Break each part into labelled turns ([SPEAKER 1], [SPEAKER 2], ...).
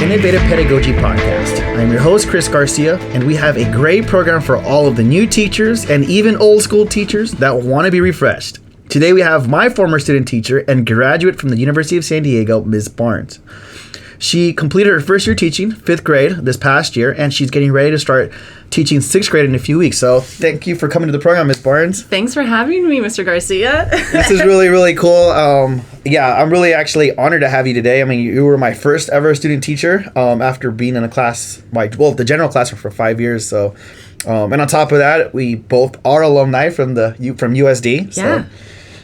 [SPEAKER 1] Innovative Pedagogy Podcast. I'm your host, Chris Garcia, and we have a great program for all of the new teachers and even old school teachers that want to be refreshed. Today we have my former student teacher and graduate from the University of San Diego, Ms. Barnes. She completed her first year teaching, 5th grade, this past year, and she's getting ready to start teaching 6th grade in a few weeks. So thank you for coming to the program, Ms. Barnes.
[SPEAKER 2] Thanks for having me, Mr. Garcia.
[SPEAKER 1] This is really, really cool. I'm really actually honored to have you today. I mean, you were my first ever student teacher after being in a class, the general classroom for 5 years. So, and on top of that, we both are alumni from USD.
[SPEAKER 2] Yeah.
[SPEAKER 1] So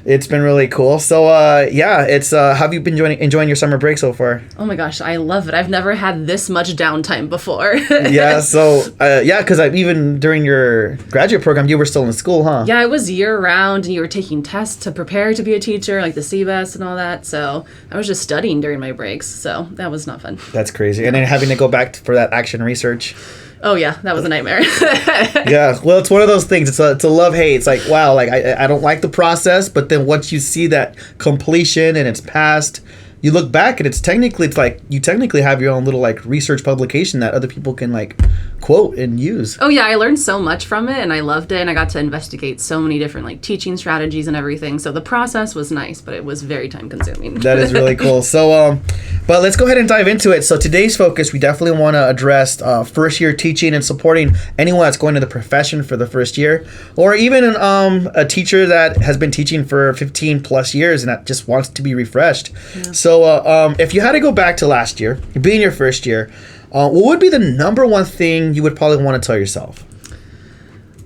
[SPEAKER 1] it's been really cool. So, have you been enjoying your summer break so far?
[SPEAKER 2] Oh my gosh, I love it. I've never had this much downtime before.
[SPEAKER 1] Because even during your graduate program, you were still in school, huh?
[SPEAKER 2] Yeah, it was year-round, and you were taking tests to prepare to be a teacher, like the CBES and all that. So I was just studying during my breaks, so that was not fun.
[SPEAKER 1] That's crazy. And then having to go back for that action research.
[SPEAKER 2] Oh yeah, that was a nightmare.
[SPEAKER 1] Yeah, well, it's one of those things. It's a love-hate. It's like, wow, like I don't like the process, but then once you see that completion and it's passed, you look back and it's like you technically have your own little like research publication that other people can like quote and use.
[SPEAKER 2] Oh yeah, I learned so much from it, and I loved it, and I got to investigate so many different like teaching strategies and everything. So the process was nice, but it was very time-consuming.
[SPEAKER 1] That is really cool. So, but let's go ahead and dive into it. So today's focus, we definitely want to address first-year teaching and supporting anyone that's going to the profession for the first year, or even a teacher that has been teaching for 15 plus years and that just wants to be refreshed. Yeah. So if you had to go back to last year, being your first year, what would be the number one thing you would probably want to tell yourself?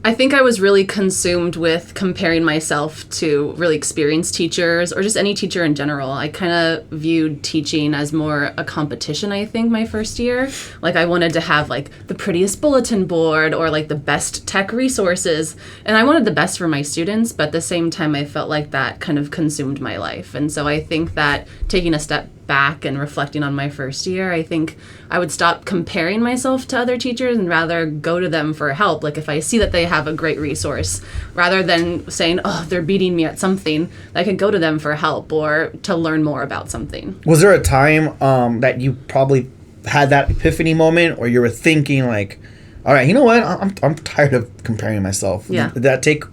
[SPEAKER 2] I think I was really consumed with comparing myself to really experienced teachers or just any teacher in general. I kind of viewed teaching as more a competition, I think, my first year. Like I wanted to have like the prettiest bulletin board or like the best tech resources. And I wanted the best for my students, but at the same time, I felt like that kind of consumed my life. And so I think that taking a step back and reflecting on my first year, I think I would stop comparing myself to other teachers and rather go to them for help. Like if I see that they have a great resource, rather than saying, oh, they're beating me at something, I could go to them for help or to learn more about something.
[SPEAKER 1] Was there a time that you probably had that epiphany moment or you were thinking like, all right, you know what? I'm tired of comparing myself.
[SPEAKER 2] Yeah.
[SPEAKER 1] Did that take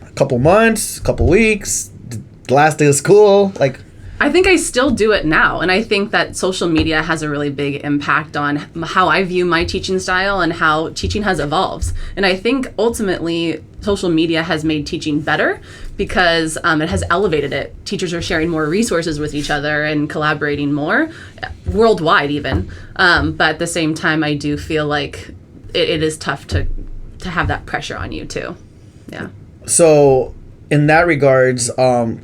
[SPEAKER 1] a couple months, a couple weeks, the last day of school? Like,
[SPEAKER 2] I think I still do it now, and I think that social media has a really big impact on how I view my teaching style and how teaching has evolved. And I think ultimately social media has made teaching better because it has elevated it. Teachers are sharing more resources with each other and collaborating more, worldwide even. But at the same time, I do feel like it is tough to have that pressure on you too. Yeah.
[SPEAKER 1] So in that regards,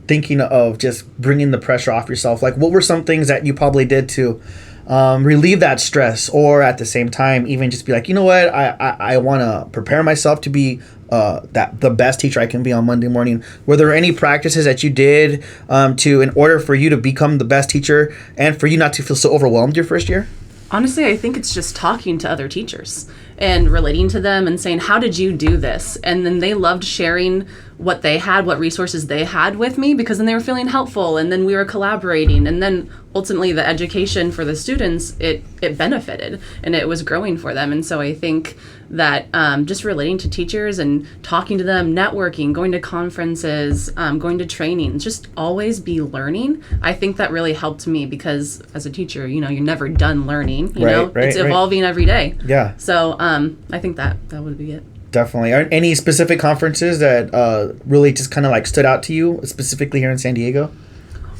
[SPEAKER 1] thinking of just bringing the pressure off yourself, like what were some things that you probably did to relieve that stress, or at the same time even just be like, you know what, I want to prepare myself to be the best teacher I can be on Monday morning? Were there any practices that you did in order for you to become the best teacher and for you not to feel so overwhelmed your first year?
[SPEAKER 2] Honestly, I think it's just talking to other teachers and relating to them and saying, how did you do this? And then they loved sharing what they had, what resources they had with me, because then they were feeling helpful, and then we were collaborating, and then ultimately the education for the students, it benefited and it was growing for them. And so I think that just relating to teachers and talking to them, networking, going to conferences, going to trainings, just always be learning. I think that really helped me because as a teacher, you're never done learning, it's evolving every day.
[SPEAKER 1] Yeah.
[SPEAKER 2] So I think that would be it.
[SPEAKER 1] Definitely. Are any specific conferences that really just kind of like stood out to you, specifically here in San Diego?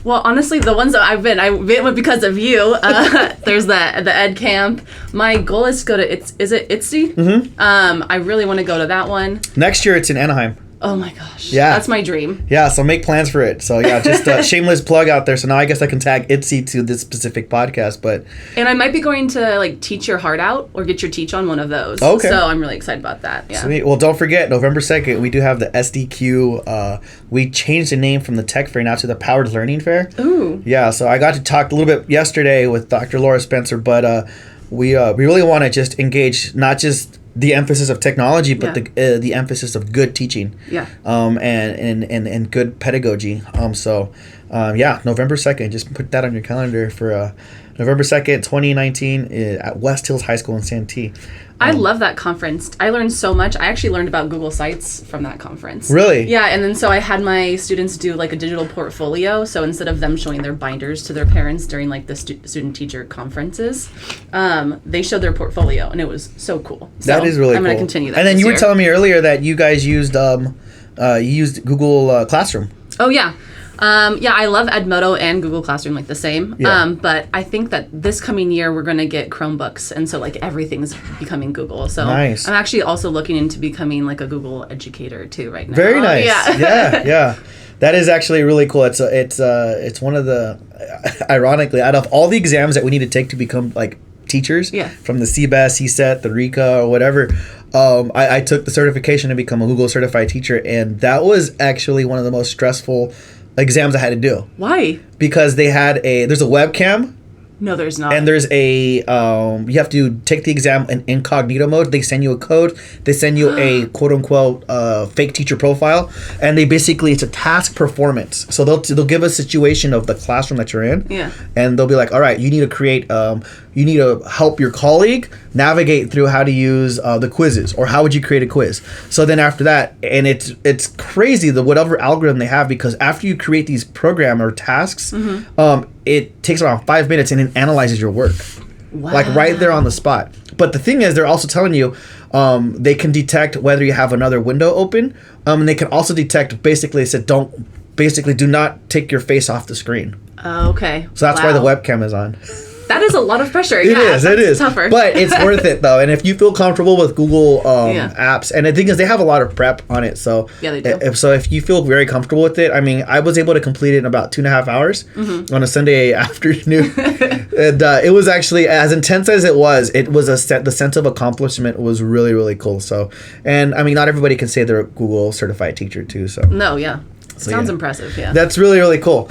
[SPEAKER 2] Well, honestly, the ones that I've been because of you. There's the Ed Camp. My goal is to go to is it ITSE? Mm-hmm. I really want to go to that one.
[SPEAKER 1] Next year, it's in Anaheim.
[SPEAKER 2] Oh my gosh.
[SPEAKER 1] Yeah.
[SPEAKER 2] That's my dream.
[SPEAKER 1] Yeah, so make plans for it. So yeah, just a shameless plug out there. So now I guess I can tag ITSE to this specific podcast, but... And
[SPEAKER 2] I might be going to like Teach Your Heart Out or Get Your Teach on one of those.
[SPEAKER 1] Okay.
[SPEAKER 2] So I'm really excited about that. Yeah.
[SPEAKER 1] Sweet. Well, don't forget, November 2nd, we do have the SDQ. We changed the name from the Tech Fair now to the Powered Learning Fair.
[SPEAKER 2] Ooh.
[SPEAKER 1] Yeah, so I got to talk a little bit yesterday with Dr. Laura Spencer, but we really want to just engage not just the emphasis of technology, but the emphasis of good teaching, and good pedagogy. So November 2nd. Just put that on your calendar for November 2nd, 2019 at West Hills High School in Santee.
[SPEAKER 2] I love that conference. I learned so much. I actually learned about Google Sites from that conference.
[SPEAKER 1] Really?
[SPEAKER 2] Yeah, and then so I had my students do like a digital portfolio. So instead of them showing their binders to their parents during like the student-teacher conferences, they showed their portfolio, and it was so cool. So
[SPEAKER 1] that is really cool.
[SPEAKER 2] I'm going to continue that.
[SPEAKER 1] And then
[SPEAKER 2] this
[SPEAKER 1] you were
[SPEAKER 2] year.
[SPEAKER 1] telling me earlier that you guys used Google Classroom.
[SPEAKER 2] Oh, yeah. I love Edmodo and Google Classroom like the same.
[SPEAKER 1] Yeah.
[SPEAKER 2] But I think that this coming year we're going to get Chromebooks, and so like everything's becoming Google. So
[SPEAKER 1] nice.
[SPEAKER 2] I'm actually also looking into becoming like a Google educator too right now.
[SPEAKER 1] Very nice.
[SPEAKER 2] Yeah.
[SPEAKER 1] Yeah. That is actually really cool. It's one of the ironically, out of all the exams that we need to take to become like teachers, from the CBES, CSET, the RICA, or whatever, I took the certification to become a Google certified teacher, and that was actually one of the most stressful exams I had to do.
[SPEAKER 2] Why?
[SPEAKER 1] Because there's a webcam.
[SPEAKER 2] No, there's not.
[SPEAKER 1] And there's you have to take the exam in incognito mode. They send you a code. They send you a quote unquote fake teacher profile, and it's a task performance. So they'll give a situation of the classroom that you're in.
[SPEAKER 2] Yeah.
[SPEAKER 1] And they'll be like, all right, you need to create you need to help your colleague navigate through how to use the quizzes, or how would you create a quiz. So then after that, and it's crazy whatever algorithm they have, because after you create these program or tasks, it takes around 5 minutes and it analyzes your work.
[SPEAKER 2] Wow.
[SPEAKER 1] Like right there on the spot. But the thing is, they're also telling you they can detect whether you have another window open, and they can also detect do not take your face off the screen.
[SPEAKER 2] Okay.
[SPEAKER 1] So that's why the webcam is on.
[SPEAKER 2] That is a lot of pressure.
[SPEAKER 1] It is.
[SPEAKER 2] Tougher.
[SPEAKER 1] But it's worth it, though. And if you feel comfortable with Google apps, and the thing is, they have a lot of prep on it. So
[SPEAKER 2] yeah, they do.
[SPEAKER 1] If you feel very comfortable with it, I mean, I was able to complete it in about 2.5 hours on a Sunday afternoon. And it was actually, as intense as it was the sense of accomplishment was really, really cool. So, and I mean, not everybody can say they're a Google certified teacher too. So
[SPEAKER 2] no, yeah. Sounds impressive, yeah.
[SPEAKER 1] That's really, really cool.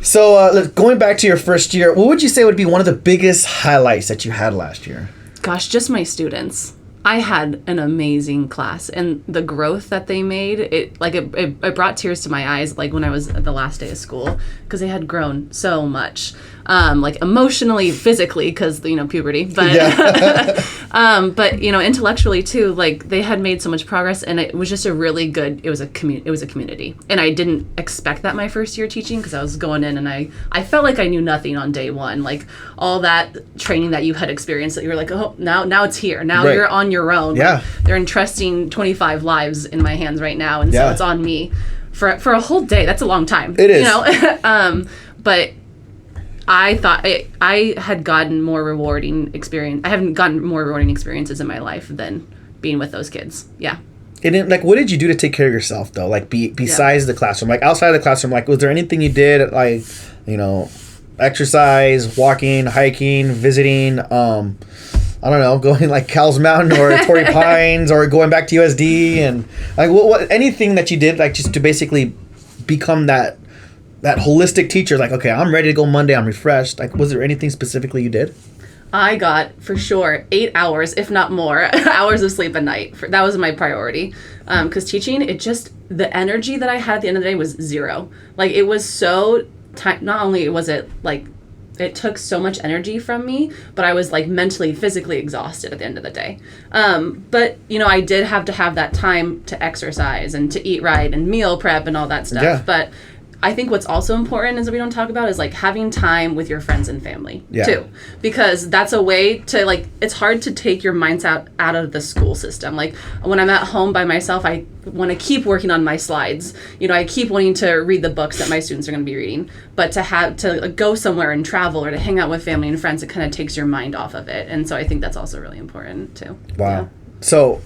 [SPEAKER 1] So going back to your first year, what would you say would be one of the biggest highlights that you had last year?
[SPEAKER 2] Gosh, just my students. I had an amazing class, and the growth that they made, it brought tears to my eyes, like when I was at the last day of school, because they had grown so much, like emotionally, physically, because puberty, but but intellectually too. Like they had made so much progress, and it was just a really good. It was a community, and I didn't expect that my first year teaching, because I was going in and I felt like I knew nothing on day one, like all that training that you had experienced, that you were like, oh, now it's here, now
[SPEAKER 1] right.
[SPEAKER 2] You're on your own.
[SPEAKER 1] Yeah.
[SPEAKER 2] Like, they're entrusting 25 lives in my hands right now, and so it's on me for a whole day. That's a long time.
[SPEAKER 1] It is.
[SPEAKER 2] But I thought I had gotten more rewarding experience. I haven't gotten more rewarding experiences in my life than being with those kids. Yeah.
[SPEAKER 1] And then, like, what did you do to take care of yourself, though? Like, besides the classroom, like outside of the classroom, like, was there anything you did, like, exercise, walking, hiking, visiting, I don't know, going like Cowles Mountain or Torrey Pines, or going back to USD, and like what anything that you did, like, just to basically become that holistic teacher, like, okay, I'm ready to go Monday, I'm refreshed. Like, was there anything specifically you did?
[SPEAKER 2] I got, for sure, 8 hours, if not more, hours of sleep a night. That was my priority. Because teaching, the energy that I had at the end of the day was zero. Like, it was so, not only was it, like, it took so much energy from me, but I was, like, mentally, physically exhausted at the end of the day. But, I did have to have that time to exercise and to eat right and meal prep and all that stuff. Yeah. But I think what's also important is that we don't talk about is, like, having time with your friends and family too, because that's a way to, like, it's hard to take your minds out of the school system. Like, when I'm at home by myself, I want to keep working on my slides. I keep wanting to read the books that my students are going to be reading, but to go somewhere and travel or to hang out with family and friends, it kind of takes your mind off of it. And so I think that's also really important too.
[SPEAKER 1] Wow.
[SPEAKER 2] Yeah.
[SPEAKER 1] So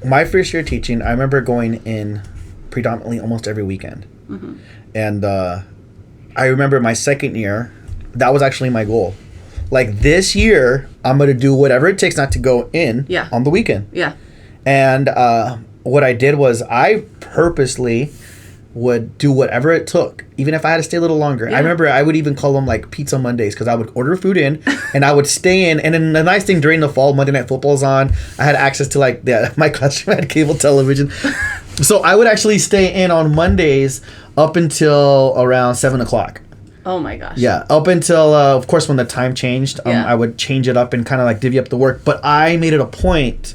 [SPEAKER 1] my first year teaching, I remember going in predominantly almost every weekend. Mm-hmm. And I remember my second year, that was actually my goal. Like, this year, I'm going to do whatever it takes not to go in on the weekend.
[SPEAKER 2] Yeah.
[SPEAKER 1] And what I did was I purposely would do whatever it took, even if I had to stay a little longer. Yeah. I remember I would even call them, like, Pizza Mondays, because I would order food in and I would stay in. And then the nice thing, during the fall, Monday Night Football's on. I had access to, like, my classroom had cable television. So I would actually stay in on Mondays up until around 7 o'clock.
[SPEAKER 2] Oh my gosh.
[SPEAKER 1] Yeah, up until, of course, when the time changed,
[SPEAKER 2] Yeah.
[SPEAKER 1] I would change it up and kind of like divvy up the work. But I made it a point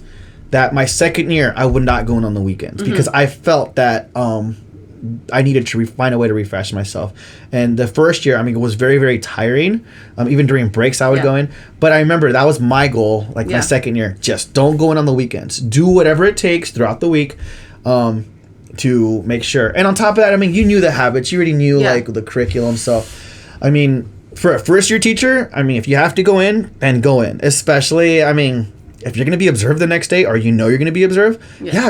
[SPEAKER 1] that my second year, I would not go in on the weekends because I felt that I needed to find a way to refresh myself. And the first year, I mean, it was very, very tiring. Even during breaks, I would go in. But I remember that was my goal, like my second year. Just don't go in on the weekends. Do whatever it takes throughout the week. To make sure. And on top of that, I mean, you knew the habits. You already knew, like, the curriculum. So, I mean, for a first-year teacher, I mean, if you have to go in, then go in. Especially, I mean, if you're going to be observed the next day or you know you're going to be observed,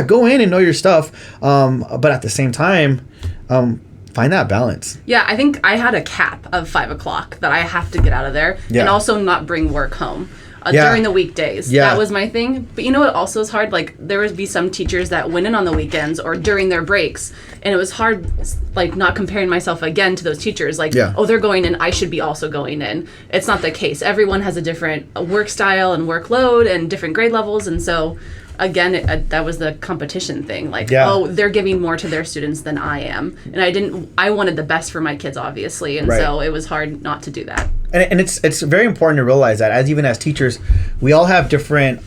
[SPEAKER 1] go in and know your stuff. But at the same time, find that balance.
[SPEAKER 2] Yeah, I think I had a cap of 5 o'clock that I have to get out of there and also not bring work home. During the weekdays. That was my thing. But you know what also is hard? Like, there would be some teachers that went in on the weekends or during their breaks, and it was hard, like, not comparing myself again to those teachers. Like, oh, they're going in, I should be also going in. It's not the case. Everyone has a different work style and workload and different grade levels, and so again, that was the competition thing. Like, oh, they're giving more to their students than I am. And I wanted the best for my kids, obviously. And so it was hard not to do that.
[SPEAKER 1] And it's very important to realize that even as teachers, we all have different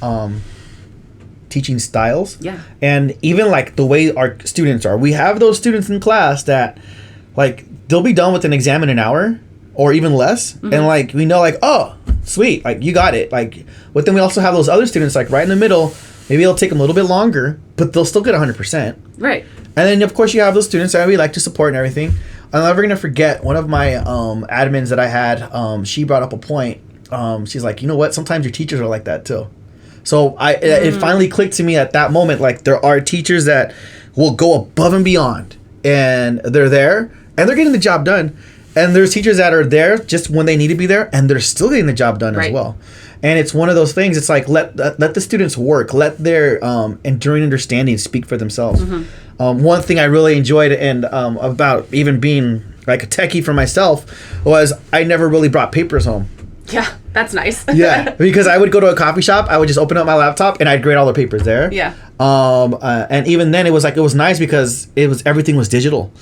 [SPEAKER 1] teaching styles. Yeah. And even like the way our students are. We have those students in class that, like, they'll be done with an exam in an hour or even less. And like, we know, like, oh, sweet, like, you got it. Like, but then we also have those other students, like, right in the middle. Maybe it'll take them a little bit longer, but they'll still get 100%.
[SPEAKER 2] Right.
[SPEAKER 1] And then, of course, you have those students that we like to support and everything. I'm never going to forget one of my admins that I had. She brought up a point. She's like, you know what? Sometimes your teachers are like that, too. So it finally clicked to me at that moment. Like, there are teachers that will go above and beyond. And they're there. And they're getting the job done. And there's teachers that are there just when they need to be there. And they're still getting the job done as well. And it's one of those things. It's like, let the students work. Let their enduring understanding speak for themselves. One thing I really enjoyed and about even being like a techie for myself was I never really brought papers home.
[SPEAKER 2] Yeah, that's nice.
[SPEAKER 1] Yeah, because I would go to a coffee shop. I would just open up my laptop and I'd grade all the papers there. Yeah. And even then, it was nice because everything was digital,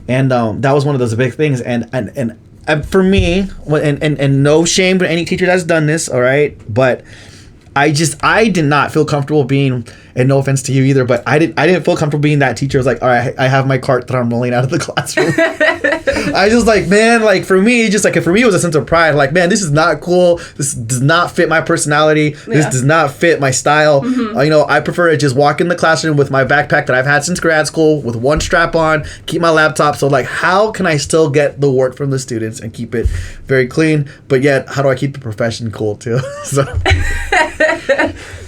[SPEAKER 1] and that was one of those big things. And for me, and no shame to any teacher that's done this, all right, but I did not feel comfortable being, and no offense to you either, but I didn't feel comfortable being that teacher. I was like, all right, I have my cart that I'm rolling out of the classroom. I just like, man, like for me, it was a sense of pride. Like, man, this is not cool. This does not fit my personality. This does not fit my style. I prefer to just walk in the classroom with my backpack that I've had since grad school with one strap on, keep my laptop. So like, how can I still get the work from the students and keep it very clean, but yet how do I keep the profession cool too? So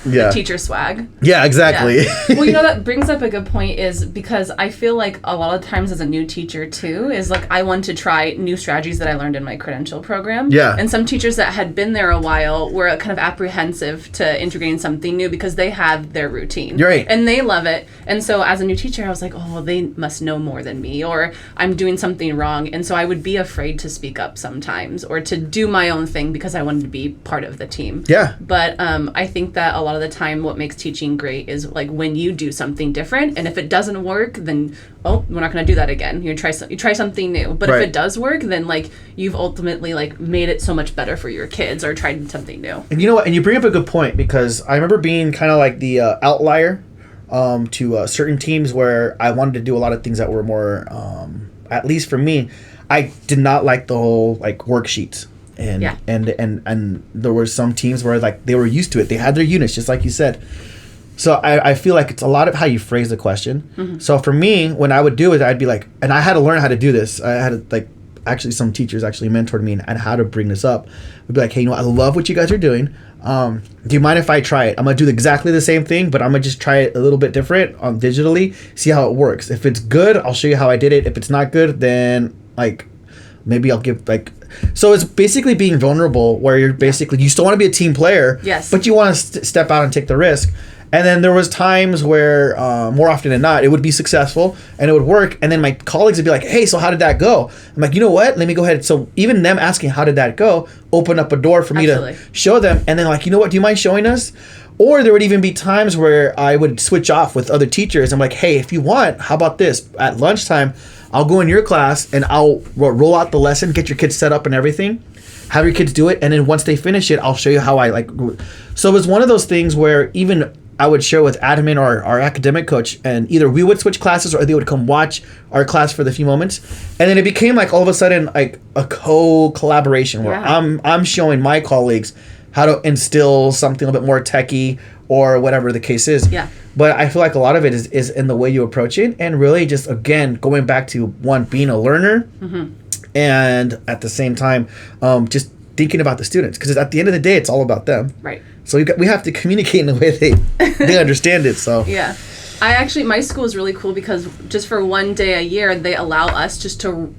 [SPEAKER 2] the teacher swag.
[SPEAKER 1] Yeah, exactly.
[SPEAKER 2] Yeah. Well, that brings up a good point, is because I feel like a lot of times as a new teacher too, is like I want to try new strategies that I learned in my credential program. Yeah. And some teachers that had been there a while were kind of apprehensive to integrating something new because they have their routine. You're right. And they love it. And so as a new teacher, I was like, oh, well, they must know more than me, or I'm doing something wrong. And so I would be afraid to speak up sometimes or to do my own thing because I wanted to be part of the team. Yeah. But I think that a lot of the time what makes teaching great is like when you do something different, and if it doesn't work, then we're not going to do that again. You try something new. But if it does work, then like you've ultimately like made it so much better for your kids or tried something new. And you know what? And you bring up a good point, because I remember being kind of like the outlier to certain teams where I wanted to do a lot of things that were more, at least for me, I did not like the whole like worksheets. And there were some teams where like they were used to it. They had their units, just like you said. So I feel like it's a lot of how you phrase the question. So for me, when I would do it, I'd be like, and I had to learn how to do this. I had to, like, actually some teachers actually mentored me and how to bring this up. I'd be like, hey, I love what you guys are doing. Do you mind if I try it? I'm going to do exactly the same thing, but I'm going to just try it a little bit different digitally, see how it works. If it's good, I'll show you how I did it. If it's not good, then like maybe I'll give like... So it's basically being vulnerable, where you're basically, you still want to be a team player, yes, but you want to step out and take the risk. And then there was times where, more often than not, it would be successful and it would work. And then my colleagues would be like, hey, so how did that go? I'm like, you know what? Let me go ahead. So even them asking, how did that go? Open up a door for me to show them. And then like, you know what? Do you mind showing us? Or there would even be times where I would switch off with other teachers. I'm like, hey, if you want, how about this? At lunchtime,
[SPEAKER 1] I'll go in your class and I'll roll out the lesson, get your kids set up and everything, have your kids do it, and then once they finish it, I'll show you how I like. So it was one of those things where even I would share with admin or our academic coach, and either we would switch classes or they would come watch our class for the few moments, and then it became like all of a sudden like a collaboration where I'm showing my colleagues how to instill something a little bit more techie or whatever the case is.
[SPEAKER 2] Yeah.
[SPEAKER 1] But I feel like a lot of it is in the way you approach it, and really just again going back to one, being a learner, and at the same time just thinking about the students, because at the end of the day it's all about them.
[SPEAKER 2] Right.
[SPEAKER 1] So we have to communicate in the way they understand it. So
[SPEAKER 2] yeah, my school is really cool because just for one day a year they allow us just to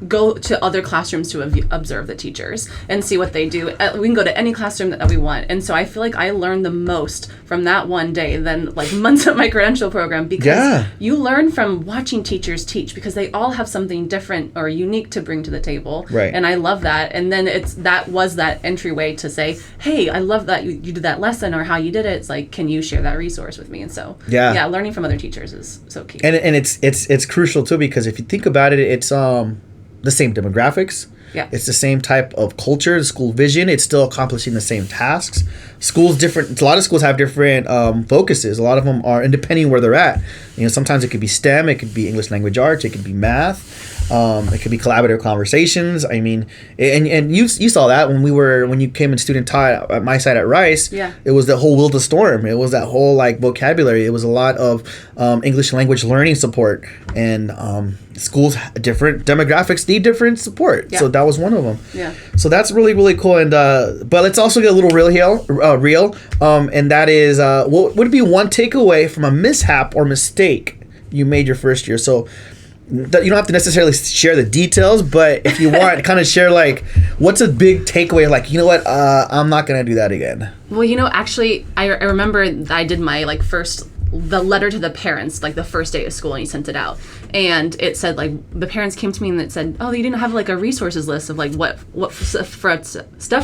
[SPEAKER 2] go to other classrooms to observe the teachers and see what they do. We can go to any classroom that we want, and so I feel like I learned the most from that one day than like months of my credential program, because you learn from watching teachers teach, because they all have something different or unique to bring to the table.
[SPEAKER 1] Right.
[SPEAKER 2] And I love that. And then that was that entryway to say, hey, I love that you did that lesson or how you did it. It's like, can you share that resource with me? And so learning from other teachers is so key.
[SPEAKER 1] And it's crucial too, because if you think about it, it's the same demographics.
[SPEAKER 2] Yeah.
[SPEAKER 1] It's the same type of culture, the school vision. It's still accomplishing the same tasks. Schools different. A lot of schools have different focuses. A lot of them are, and depending where they're at. You know, sometimes it could be STEM, it could be English language arts, it could be math. It could be collaborative conversations. I mean, and you saw that when you came in student taught at my site at Rice.
[SPEAKER 2] Yeah.
[SPEAKER 1] It was the whole will to storm. It was that whole like vocabulary. It was a lot of English language learning support, and schools, different demographics need different support.
[SPEAKER 2] Yeah.
[SPEAKER 1] So that was one of them.
[SPEAKER 2] Yeah.
[SPEAKER 1] So that's really, really cool. And but let's also get a little real here, and that is what would be one takeaway from a mishap or mistake you made your first year? So you don't have to necessarily share the details, but if you want, kind of share like what's a big takeaway, like, you know what, I'm not gonna do that again.
[SPEAKER 2] Well, actually I remember I did my like the letter to the parents like the first day of school, and you sent it out, and it said like the parents came to me and it said, oh, you didn't have like a resources list of like what stuff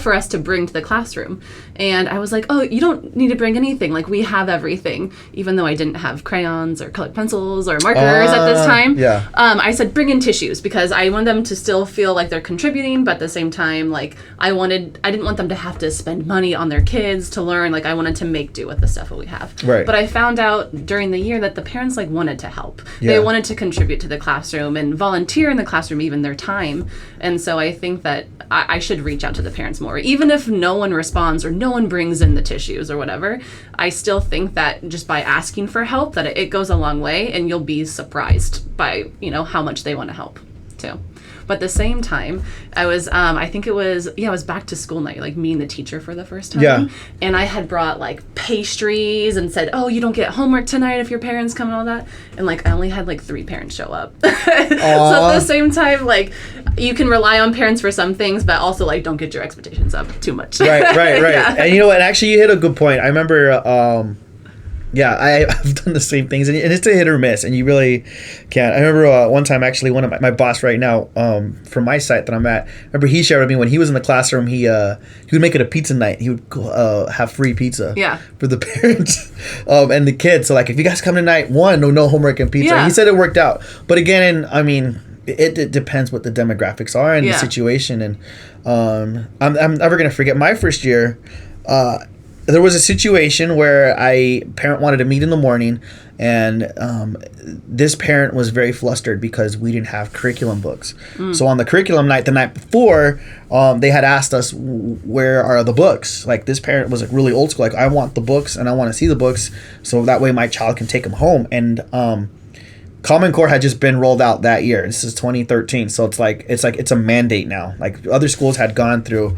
[SPEAKER 2] for us to bring to the classroom. And I was like, oh, you don't need to bring anything, like we have everything, even though I didn't have crayons or colored pencils or markers at this time. I said bring in tissues, because I want them to still feel like they're contributing, but at the same time, like I didn't want them to have to spend money on their kids to learn. Like I wanted to make do with the stuff that we have.
[SPEAKER 1] Right.
[SPEAKER 2] But I found out during the year that the parents like wanted to help. They wanted to contribute to the classroom and volunteer in the classroom, even their time. And so I think that I should reach out to the parents more, even if no one responds or no one brings in the tissues or whatever. I still think that just by asking for help, that it goes a long way, and you'll be surprised by how much they want to help too. But at the same time, I was, I think it was back to school night, like meeting the teacher for the first time.
[SPEAKER 1] Yeah.
[SPEAKER 2] And I had brought like pastries and said, oh, you don't get homework tonight if your parents come and all that. And like, I only had like 3 parents show up. So at the same time, like you can rely on parents for some things, but also like don't get your expectations up too much.
[SPEAKER 1] Right.
[SPEAKER 2] Yeah.
[SPEAKER 1] And you know what, actually you hit a good point. I remember, I've done the same things, and it's a hit or miss, and you really can't. I remember one time, actually, one of my boss right now, from my site that I'm at, remember he shared with me when he was in the classroom, he would make it a pizza night. He would have free pizza for the parents and the kids. So like, if you guys come tonight, no homework and pizza.
[SPEAKER 2] Yeah.
[SPEAKER 1] He said it worked out. But again, I mean, it depends what the demographics are and the situation. And I'm never going to forget my first year. There was a situation where parent wanted to meet in the morning, and this parent was very flustered because we didn't have curriculum books. So on the curriculum night, the night before, they had asked us, where are the books? Like, this parent was like really old school, like, I want the books and I want to see the books so that way my child can take them home. And Common Core had just been rolled out that year. This is 2013, so it's a mandate now. Like, other schools had gone through,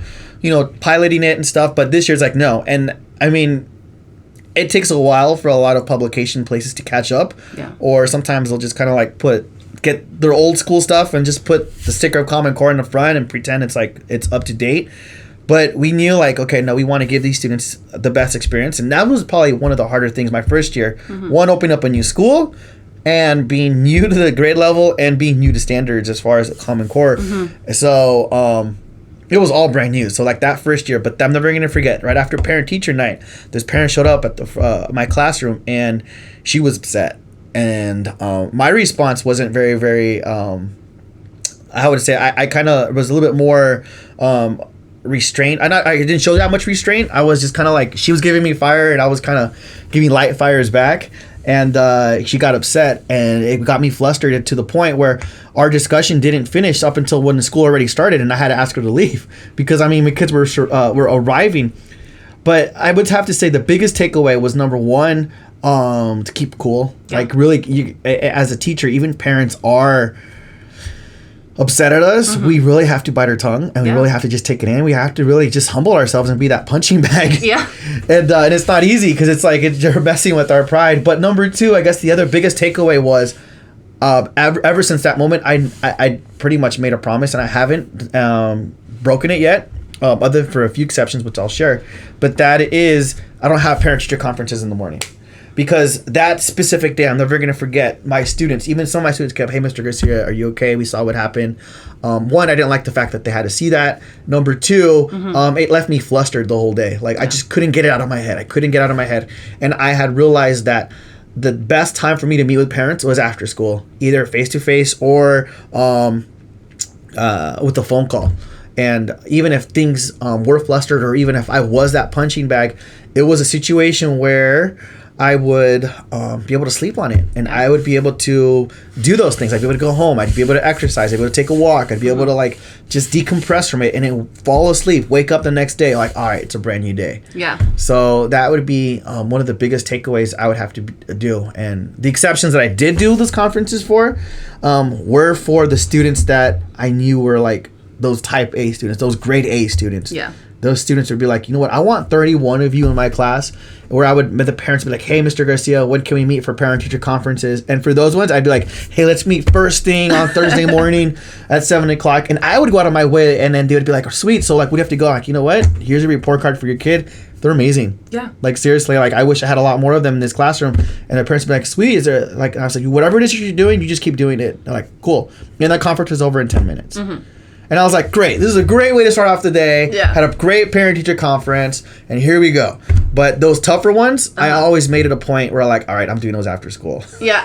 [SPEAKER 1] piloting it and stuff, but this year's like, no. And I mean, it takes a while for a lot of publication places to catch up.
[SPEAKER 2] Yeah.
[SPEAKER 1] Or sometimes they'll just kind of like get their old school stuff and just put the sticker of Common Core in the front and pretend it's like it's up to date. But we knew, like, okay, no, we want to give these students the best experience. And that was probably one of the harder things my first year. One, opening up a new school, and being new to the grade level and being new to standards as far as Common Core. So it was all brand new. So like that first year, but I'm never going to forget, right after parent-teacher night, this parent showed up at my classroom, and she was upset. And my response wasn't very, very, I would say I kind of was a little bit more restrained. I didn't show that much restraint. I was just kind of like, she was giving me fire and I was kind of giving light fires back. And she got upset and it got me flustered to the point where our discussion didn't finish up until when the school already started and I had to ask her to leave because, I mean, my kids were arriving. But I would have to say the biggest takeaway was, number one, to keep cool. Yeah. Like, really, as a teacher, even parents are upset at us. Mm-hmm. We really have to bite our tongue and we really have to just take it in. We have to really just humble ourselves and be that punching bag.
[SPEAKER 2] Yeah.
[SPEAKER 1] And it's not easy because it's like you're messing with our pride. But number two, I guess the other biggest takeaway was ever since that moment, I pretty much made a promise and I haven't broken it yet. Other for a few exceptions, which I'll share. But that is, I don't have parent-teacher conferences in the morning. Because that specific day, I'm never going to forget my students. Even some of my students kept, hey, Mr. Garcia, are you okay? We saw what happened. One, I didn't like the fact that they had to see that. Number two, it left me flustered the whole day. Like, I just couldn't get it out of my head. And I had realized that the best time for me to meet with parents was after school, either face-to-face or with a phone call. And even if things were flustered or even if I was that punching bag, it was a situation where I would be able to sleep on it and I would be able to do those things. I'd be able to go home. I'd be able to exercise. I'd be able to take a walk. I'd be able to like just decompress from it and then fall asleep, wake up the next day like, all right, it's a brand new day.
[SPEAKER 2] Yeah.
[SPEAKER 1] So that would be one of the biggest takeaways I would have to do. And the exceptions that I did do those conferences for were for the students that I knew were like those type A students, those grade A students.
[SPEAKER 2] Yeah.
[SPEAKER 1] Those students would be like, you know what, I want 31 of you in my class, where I would, the parents would be like, hey, Mr. Garcia, when can we meet for parent-teacher conferences? And for those ones, I'd be like, hey, let's meet first thing on Thursday morning at 7 o'clock. And I would go out of my way, and then they would be like, oh, sweet. So, like, we'd have to go, like, you know what, here's a report card for your kid. They're amazing.
[SPEAKER 2] Yeah.
[SPEAKER 1] Like, seriously, like, I wish I had a lot more of them in this classroom. And their parents would be like, sweet, is there, like, and I was like, whatever it is you're doing, you just keep doing it. They're like, cool. And that conference was over in 10 minutes. Mm-hmm. And I was like, great, this is a great way to start off the day. Yeah. Had a great parent-teacher conference, and here we go. But those tougher ones, I always made it a point where I'm like, all right, I'm doing those after school.
[SPEAKER 2] Yeah.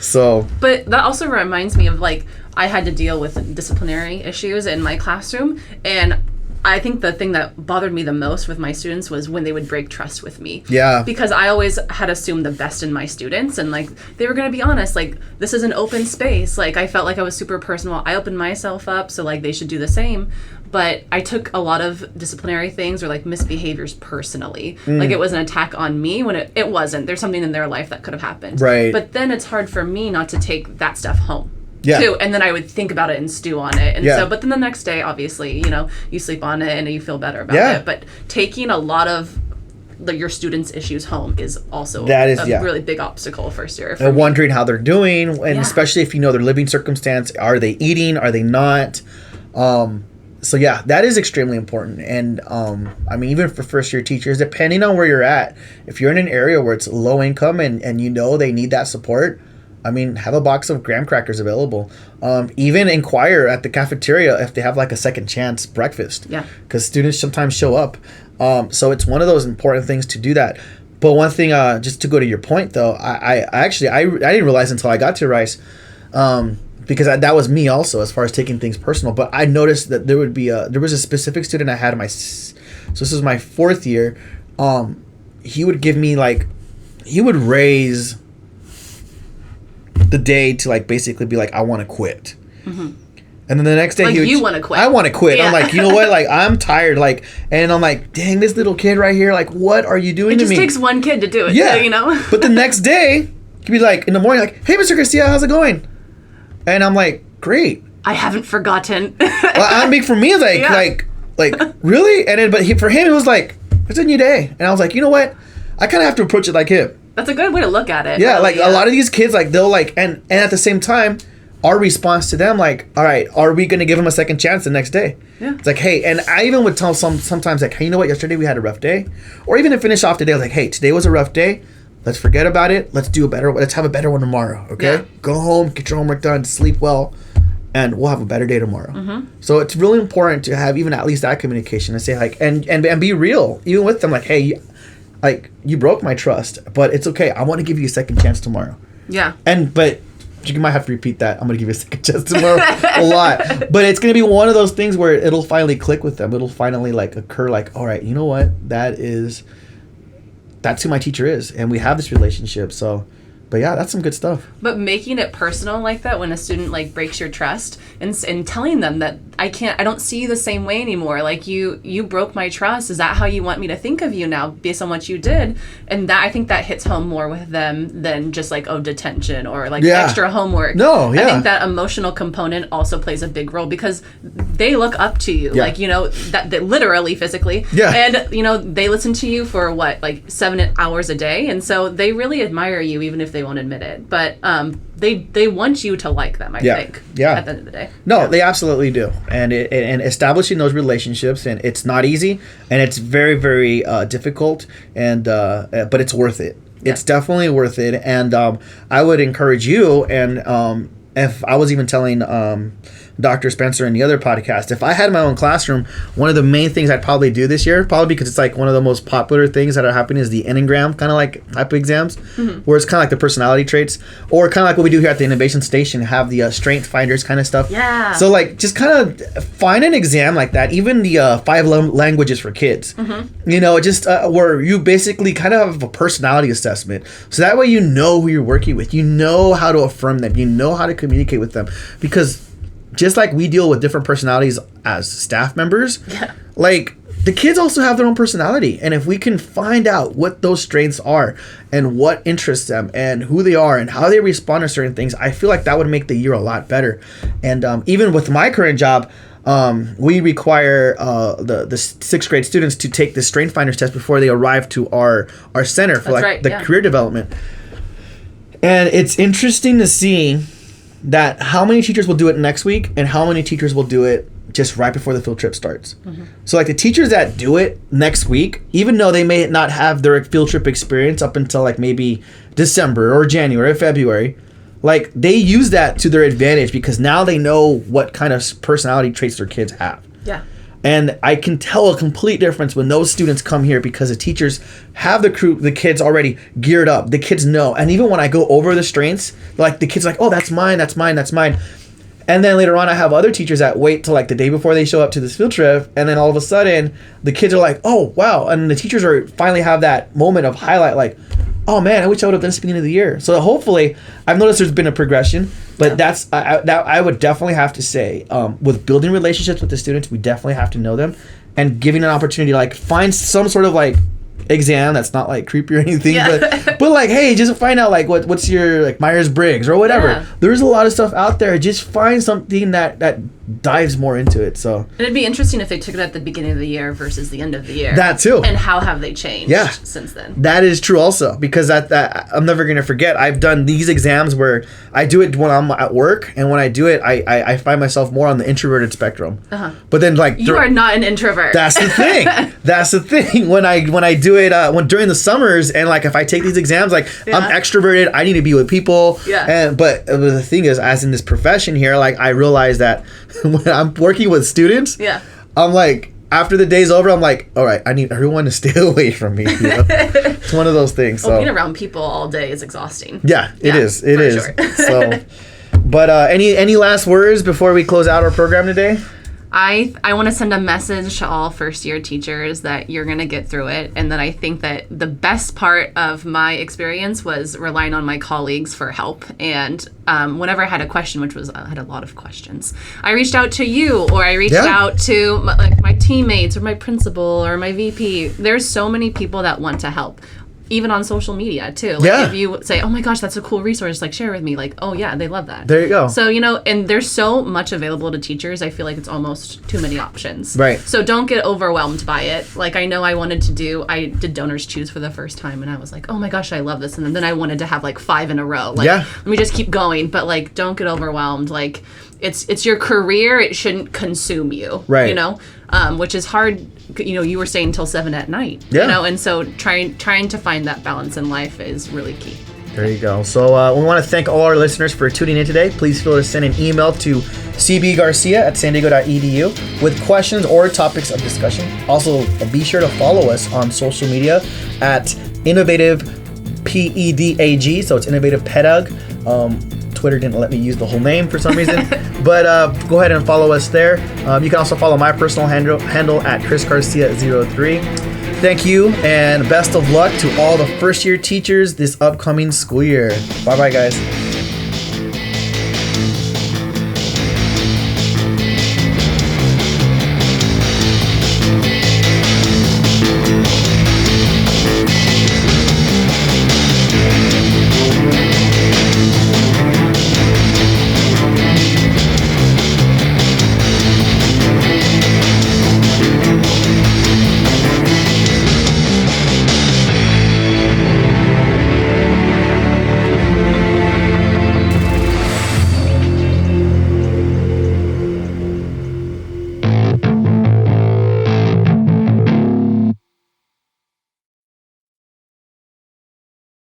[SPEAKER 1] So.
[SPEAKER 2] But that also reminds me of, like, I had to deal with disciplinary issues in my classroom, and I think the thing that bothered me the most with my students was when they would break trust with me.
[SPEAKER 1] Yeah.
[SPEAKER 2] Because I always had assumed the best in my students, and like they were going to be honest. Like, this is an open space. Like, I felt like I was super personal. I opened myself up, so like they should do the same. But I took a lot of disciplinary things or like misbehaviors personally. Like, it was an attack on me when it wasn't. There's something in their life that could have happened.
[SPEAKER 1] Right.
[SPEAKER 2] But then it's hard for me not to take that stuff home.
[SPEAKER 1] Yeah.
[SPEAKER 2] Too, and then I would think about it and stew on it. And so, but then the next day, obviously, you know, you sleep on it and you feel better about it. But taking a lot of your students' issues home is also a really big obstacle first year.
[SPEAKER 1] And wondering how they're doing, and especially if you know their living circumstance. Are they eating? Are they not? So yeah, that is extremely important. And I mean, even for first year teachers, depending on where you're at, if you're in an area where it's low income and you know they need that support, I mean, have a box of graham crackers available. Even inquire at the cafeteria if they have like a second chance breakfast. Yeah. Because students sometimes show up. So it's one of those important things to do that. But one thing, just to go to your point though, I didn't realize until I got to Rice, because that was me also as far as taking things personal. But I noticed that there was a specific student I had in so this is my fourth year. He would give me he would raise the day to like basically be like, I want to quit. Mm-hmm. And then the next day
[SPEAKER 2] like you want to quit.
[SPEAKER 1] I want to quit. Yeah. I'm like, you know what? Like, I'm tired. Like, and I'm like, dang, this little kid right here. Like, what are you doing to me?
[SPEAKER 2] It just takes one kid to do it.
[SPEAKER 1] Yeah.
[SPEAKER 2] Too, you know?
[SPEAKER 1] But the next day, he'd be like, in the morning, like, hey, Mr. Garcia, how's it going? And I'm like, great.
[SPEAKER 2] I haven't forgotten.
[SPEAKER 1] Well, I mean, for me, it's like, really? And then, for him, it was like, it's a new day. And I was like, you know what? I kind of have to approach it like him.
[SPEAKER 2] That's a good way to look at it.
[SPEAKER 1] Yeah, really, like a lot of these kids, like they'll like, and at the same time, our response to them, like, all right, are we going to give them a second chance the next day? Yeah. It's like, hey, and I even would tell sometimes like, hey, you know what, yesterday we had a rough day. Or even to finish off the day, I was like, hey, today was a rough day. Let's forget about it. Let's have a better one tomorrow, okay? Yeah. Go home, get your homework done, sleep well, and we'll have a better day tomorrow. Mm-hmm. So it's really important to have even at least that communication and say like, and be real, even with them, like, hey, like, you broke my trust, but it's okay. I want to give you a second chance tomorrow.
[SPEAKER 2] Yeah.
[SPEAKER 1] But you might have to repeat that. I'm going to give you a second chance tomorrow a lot. But it's going to be one of those things where it'll finally click with them. It'll finally, like, occur, like, all right, you know what? That's who my teacher is. And we have this relationship. So, but yeah, that's some good stuff.
[SPEAKER 2] But making it personal like that when a student, like, breaks your trust and telling them that I don't see you the same way anymore. Like, you broke my trust. Is that how you want me to think of you now based on what you did? And that, I think that hits home more with them than just like, oh, detention or like extra homework.
[SPEAKER 1] No, yeah.
[SPEAKER 2] I think that emotional component also plays a big role because they look up to you, like, you know, that literally physically.
[SPEAKER 1] Yeah.
[SPEAKER 2] And, you know, they listen to you for what, like 7 hours a day. And so they really admire you, even if they won't admit it. But they want you to like them, I think.
[SPEAKER 1] Yeah.
[SPEAKER 2] At the end of the day.
[SPEAKER 1] No, they absolutely do. And and establishing those relationships, and it's not easy, and it's very, very difficult, and but it's worth it. Yeah. It's definitely worth it. And I would encourage you, and if I was even telling Dr. Spencer in the other podcast, if I had my own classroom, one of the main things I'd probably do this year, probably because it's like one of the most popular things that are happening, is the Enneagram kind of like type of exams, where it's kind of like the personality traits, or kind of like what we do here at the Innovation Station, have the strength finders kind of stuff.
[SPEAKER 2] Yeah.
[SPEAKER 1] So like just kind of find an exam like that, even the 5 languages for kids, you know, just where you basically kind of have a personality assessment. So that way you know who you're working with, you know how to affirm them, you know how to communicate with them, because just like we deal with different personalities as staff members, like the kids also have their own personality. And if we can find out what those strengths are and what interests them and who they are and how they respond to certain things, I feel like that would make the year a lot better. And even with my current job, we require the 6th grade students to take the Strength Finders test before they arrive to our center for career development. And it's interesting to see that how many teachers will do it next week and how many teachers will do it just right before the field trip starts. So like the teachers that do it next week, even though they may not have their field trip experience up until like maybe December or January or February, like they use that to their advantage because now they know what kind of personality traits their kids have. Yeah. And I can tell a complete difference when those students come here because the teachers have the kids already geared up. The kids know. And even when I go over the strengths, like the kids are like, oh, that's mine, that's mine, that's mine. And then later on, I have other teachers that wait till like the day before they show up to this field trip. And then all of a sudden, the kids are like, oh, wow. And the teachers are finally have that moment of highlight, like, oh man, I wish I would have done this at the beginning of the year. So hopefully, I've noticed there's been a progression, but that I would definitely have to say, with building relationships with the students, we definitely have to know them, and giving an opportunity to like find some sort of like exam that's not like creepy or anything, but like, hey, just find out like what's your like Myers-Briggs or whatever. Yeah. There's a lot of stuff out there. Just find something that dives more into it. So
[SPEAKER 2] and it'd be interesting if they took it at the beginning of the year versus the end of the year.
[SPEAKER 1] That too.
[SPEAKER 2] And how have they changed since then?
[SPEAKER 1] That is true also, because that I'm never gonna forget. I've done these exams where I do it when I'm at work, and when I do it, I find myself more on the introverted spectrum. But then like
[SPEAKER 2] you are not an introvert.
[SPEAKER 1] That's the thing. That's the thing. When I do it during the summers, and like if I take these exams, like I'm extroverted, I need to be with people. But the thing is, as in this profession here, like I realize that when I'm working with students, I'm like, after the day's over, I'm like, all right, I need everyone to stay away from me. You know? It's one of those things. So
[SPEAKER 2] being around people all day is exhausting.
[SPEAKER 1] Yeah, it is. It is. Sure. So, but any last words before we close out our program today?
[SPEAKER 2] I want to send a message to all first-year teachers that you're going to get through it, and that I think that the best part of my experience was relying on my colleagues for help. And whenever I had a question, which was I had a lot of questions, I reached out to you, or I reached out to my teammates or my principal or my VP. There's so many people that want to help. Even on social media too. Like if you say, oh my gosh, that's a cool resource, like share with me, like, oh yeah, they love that.
[SPEAKER 1] There you go.
[SPEAKER 2] So, and there's so much available to teachers, I feel like it's almost too many options.
[SPEAKER 1] Right.
[SPEAKER 2] So don't get overwhelmed by it. Like I know I did Donors Choose for the first time, and I was like, oh my gosh, I love this. And then I wanted to have like 5 in a row. Like, let me just keep going. But like, don't get overwhelmed. Like it's your career. It shouldn't consume you.
[SPEAKER 1] Right.
[SPEAKER 2] Which is hard. You were saying till 7 at night. And so trying to find that balance in life is really key.
[SPEAKER 1] There you go. So we want to thank all our listeners for tuning in today. Please feel free to send an email to cbgarcia@sandiego.edu with questions or topics of discussion. Also, be sure to follow us on social media at Innovative PEDAG. So it's Innovative Pedag. Twitter didn't let me use the whole name for some reason, but go ahead and follow us there. You can also follow my personal handle at ChrisGarcia03. Thank you, and best of luck to all the first-year teachers this upcoming school year. Bye-bye, guys.